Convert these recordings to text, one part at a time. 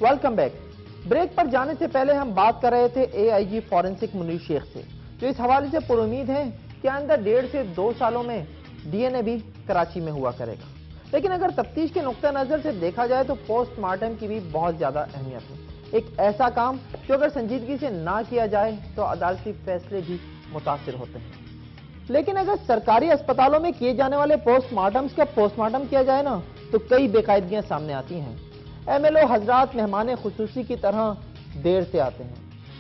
Welcome back. Break پر جانے سے پہلے ہم بات کر رہے تھے اے آئی جی فورنسک منیر شیخ سے، جو اس حوالے سے پر امید ہیں کہ آئندہ 1.5 سے 2 سالوں میں ڈی این اے بھی کراچی میں ہوا کرے گا۔ لیکن اگر تفتیش کے نقطہ نظر سے دیکھا جائے تو پوسٹ مارٹم کی بھی بہت زیادہ اہمیت ہے۔ ایک ایسا کام جو اگر سنجیدگی سے نہ کیا جائے تو عدالتی فیصلے بھی متاثر ہوتے ہیں۔ لیکن اگر سرکاری اسپتالوں میں کیے جانے والے پوسٹ مارٹمز کا پوسٹ مارٹم کیا جائے نا تو کئی بے قاعدگیاں سامنے آتی ہیں۔ ایم ایل او حضرات مہمان خصوصی کی طرح دیر سے آتے ہیں۔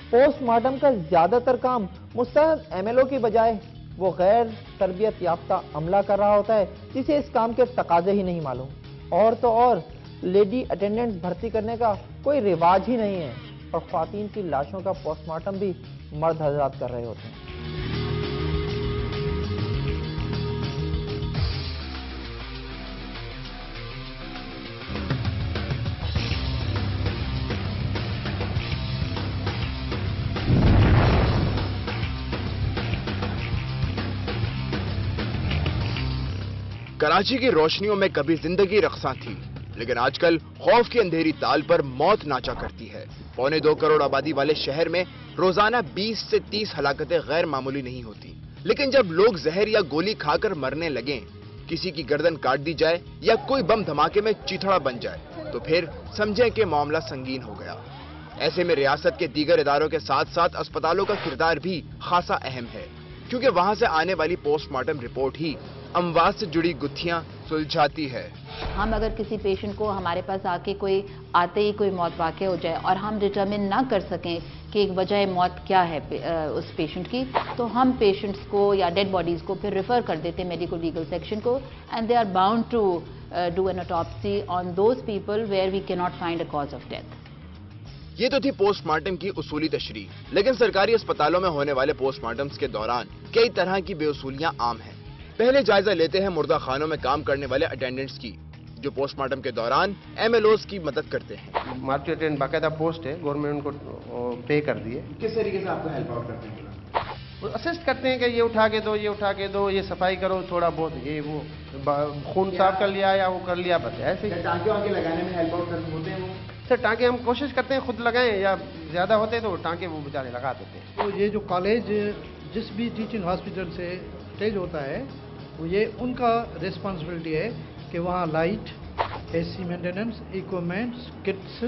پوسٹ مارٹم کا زیادہ تر کام مستند ایم ایل او کی بجائے وہ غیر تربیت یافتہ عملہ کر رہا ہوتا ہے جسے اس کام کے تقاضے ہی نہیں معلوم۔ اور تو اور لیڈی اٹینڈنٹس بھرتی کرنے کا کوئی رواج ہی نہیں ہے، اور خواتین کی لاشوں کا پوسٹ مارٹم بھی مرد حضرات کر رہے ہوتے ہیں۔ کراچی کی روشنیوں میں کبھی زندگی رقصاں تھی، لیکن آج کل خوف کی اندھیری تال پر موت ناچا کرتی ہے۔ 1.25 کروڑ آبادی والے شہر میں روزانہ 20 سے 30 ہلاکتیں غیر معمولی نہیں ہوتی، لیکن جب لوگ زہر یا گولی کھا کر مرنے لگیں، کسی کی گردن کاٹ دی جائے یا کوئی بم دھماکے میں چیتھڑا بن جائے تو پھر سمجھیں کہ معاملہ سنگین ہو گیا۔ ایسے میں ریاست کے دیگر اداروں کے ساتھ ساتھ اسپتالوں کا کردار بھی خاصا اہم ہے، کیونکہ وہاں سے آنے والی پوسٹ مارٹم رپورٹ ہی اموات سے جڑی گتھیاں سلجھاتی ہے۔ ہم اگر کسی پیشنٹ کو ہمارے پاس آ کے آتے ہی کوئی موت واقع ہو جائے اور ہم ڈٹرمن نہ کر سکیں کہ ایک وجہ موت کیا ہے اس پیشنٹ کی، تو ہم پیشنٹس کو یا ڈیڈ باڈیز کو پھر ریفر کر دیتے ہیں میڈیکل لیگل سیکشن کو، and they are bound to do an autopsy on those people where we can not find a cause of death. یہ تو تھی پوسٹ مارٹم کی اصولی تشریح، لیکن سرکاری اسپتالوں میں ہونے والے پوسٹ مارٹمز کے دوران کئی طرح کی بے اصولیاں عام ہیں۔ پہلے جائزہ لیتے ہیں مردہ خانوں میں کام کرنے والے اٹینڈنٹس کی، جو پوسٹ مارٹم کے دوران ایم ایل اوز کی مدد کرتے ہیں۔ مارچ اٹینڈنٹ باقاعدہ پوسٹ ہے، گورنمنٹ ان کو پے کر دی ہے۔ کس طریقے سے آپ کو ہیلپ آؤٹ کرتے ہیں؟ وہ اسسٹ کرتے ہیں کہ یہ اٹھا کے دو، یہ اٹھا کے دو، یہ صفائی کرو تھوڑا بہت، یہ وہ خون صاف کر لیا یا وہ کر لیا، بس ایسے ہی۔ ٹانکے واکے لگانے میں ہیلپ آؤٹ ہوتے ہیں وہ؟ سر ٹانکے ہم کوشش کرتے ہیں خود لگائیں، یا زیادہ ہوتے تو ٹانکے وہ بیچارے لگا دیتے ہیں۔ تو یہ جو کالج جس بھی ٹیچنگ ہاسپٹل سے اٹیچ ہوتا ہے، وہ یہ ان کا ریسپانسبلٹی ہے کہ وہاں لائٹ، اے سی مینٹیننس، ایکوپمنٹس، کٹس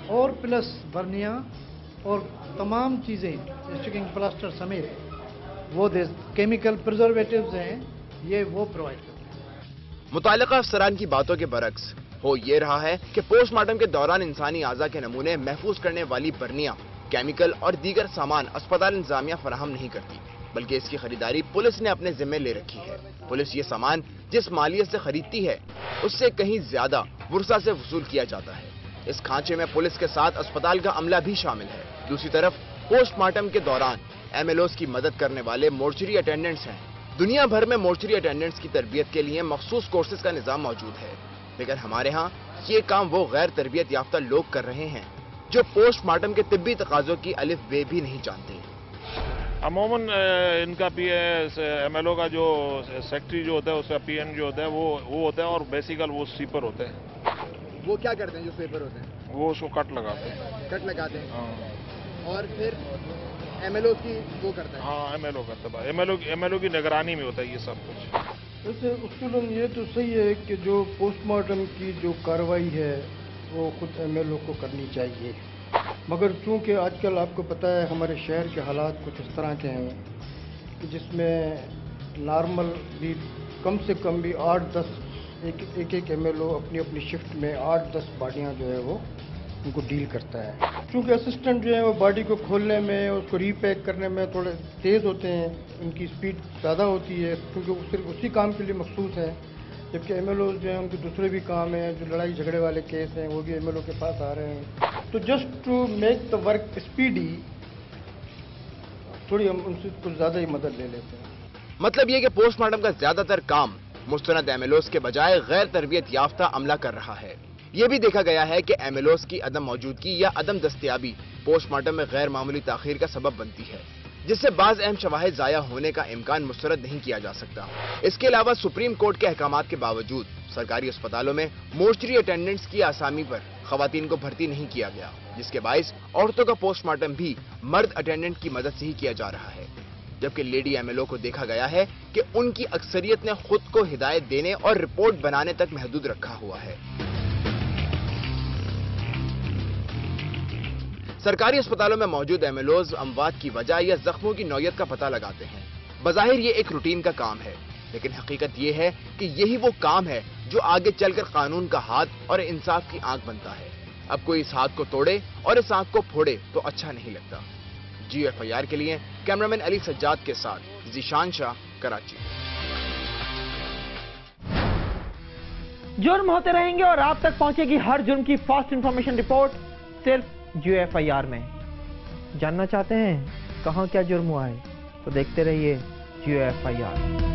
اور پلس برنیاں اور تمام چیزیں اسٹکنگ پلاسٹر سمیت وہ کیمیکل پرزرویٹیوز ہیں، یہ وہ پرووائڈ کرتے ہیں۔ متعلقہ افسران کی باتوں کے برعکس ہو یہ رہا ہے کہ پوسٹ مارٹم کے دوران انسانی اعضاء کے نمونے محفوظ کرنے والی برنیاں، کیمیکل اور دیگر سامان اسپتال انتظامیہ فراہم نہیں کرتی، بلکہ اس کی خریداری پولیس نے اپنے ذمہ لے رکھی ہے۔ پولیس یہ سامان جس مالیت سے خریدتی ہے اس سے کہیں زیادہ ورثہ سے وصول کیا جاتا ہے۔ اس کھانچے میں پولیس کے ساتھ اسپتال کا عملہ بھی شامل ہے۔ دوسری طرف پوسٹ مارٹم کے دوران ایم ایل اوز کی مدد کرنے والے مورچری اٹینڈنٹس ہیں۔ دنیا بھر میں مورچری اٹینڈنٹس کی تربیت کے لیے مخصوص کورسز کا نظام موجود ہے، لیکن ہمارے ہاں یہ کام وہ غیر تربیت یافتہ لوگ کر رہے ہیں جو پوسٹ مارٹم کے طبی تقاضوں کی الف بے بھی نہیں جانتے۔ عموماً ان کا ایم ایل او کا جو سیکٹری جو ہوتا ہے، اس کا پی این جو ہوتا ہے وہ ہوتا ہے، اور بیسیکل وہ سویپر ہوتے ہیں۔ وہ کیا کرتے ہیں جو سویپر ہوتے ہیں؟ وہ اس کو کٹ لگاتے ہیں۔ کٹ لگاتے ہیں، ہاں۔ اور پھر ایم ایل او کی وہ کرتا ہے؟ ہاں، ایم ایل او کرتا ہے، ایم ایل او کی نگرانی میں ہوتا ہے یہ سب کچھ۔ ویسے اصولاً یہ تو صحیح ہے کہ جو پوسٹ مارٹم کی جو کارروائی ہے وہ خود ایم ایل او کو کرنی چاہیے، مگر چونکہ آج کل آپ کو پتہ ہے ہمارے شہر کے حالات کچھ اس طرح کے ہیں کہ جس میں نارمل بھی کم سے کم بھی 8-10 ایک ایم ایل او اپنی شفٹ میں 8-10 باڈیاں جو ہے وہ ان کو ڈیل کرتا ہے۔ چونکہ اسسٹنٹ جو ہے وہ باڈی کو کھولنے میں، اس کو ری پیک کرنے میں تھوڑے تیز ہوتے ہیں، ان کی سپیڈ زیادہ ہوتی ہے کیونکہ وہ صرف اسی کام کے لیے مخصوص ہے، جبکہ ایم ایل او جو ہیں ان کے دوسرے بھی کام ہیں، جو لڑائی جھگڑے والے کیس ہیں وہ بھی ایم ایل او کے پاس آ رہے ہیں۔ تو just to make the work speedy تھوڑی ہم ان سے کچھ زیادہ ہی مدد لے لیتے ہیں۔ مطلب یہ کہ پوسٹ مارٹم کا زیادہ تر کام مستند ایم ایل اوز کے بجائے غیر تربیت یافتہ عملہ کر رہا ہے۔ یہ بھی دیکھا گیا ہے کہ ایم ایل اوز کی عدم موجودگی یا عدم دستیابی پوسٹ مارٹم میں غیر معمولی تاخیر کا سبب بنتی ہے۔ جس سے بعض اہم شواہد ضائع ہونے کا امکان مسترد نہیں کیا جا سکتا۔ اس کے علاوہ سپریم کورٹ کے احکامات کے باوجود سرکاری اسپتالوں میں مورچری اٹینڈنٹس کی آسامی پر خواتین کو بھرتی نہیں کیا گیا، جس کے باعث عورتوں کا پوسٹ مارٹم بھی مرد اٹینڈنٹ کی مدد سے ہی کیا جا رہا ہے، جبکہ لیڈی ایم ایل او کو دیکھا گیا ہے کہ ان کی اکثریت نے خود کو ہدایت دینے اور رپورٹ بنانے تک محدود رکھا ہوا ہے۔ سرکاری اسپتالوں میں موجود ایم ایل اوز اموات کی وجہ یا زخموں کی نوعیت کا پتہ لگاتے ہیں۔ بظاہر یہ ایک روٹین کا کام ہے، لیکن حقیقت یہ ہے کہ یہی وہ کام ہے جو آگے چل کر قانون کا ہاتھ اور انصاف کی آنکھ بنتا ہے۔ اب کوئی اس ہاتھ کو توڑے اور اس آنکھ کو پھوڑے تو اچھا نہیں لگتا۔ GFIR کے لیے کیمرامین علی سجاد کے ساتھ ذیشان شاہ، کراچی۔ جرم ہوتے رہیں گے اور آپ تک پہنچے گی ہر جرم کی فاسٹ انفارمیشن رپورٹ صرف GFIR میں۔ جاننا چاہتے ہیں کہاں کیا جرم ہوا ہے تو دیکھتے رہیے GFIR۔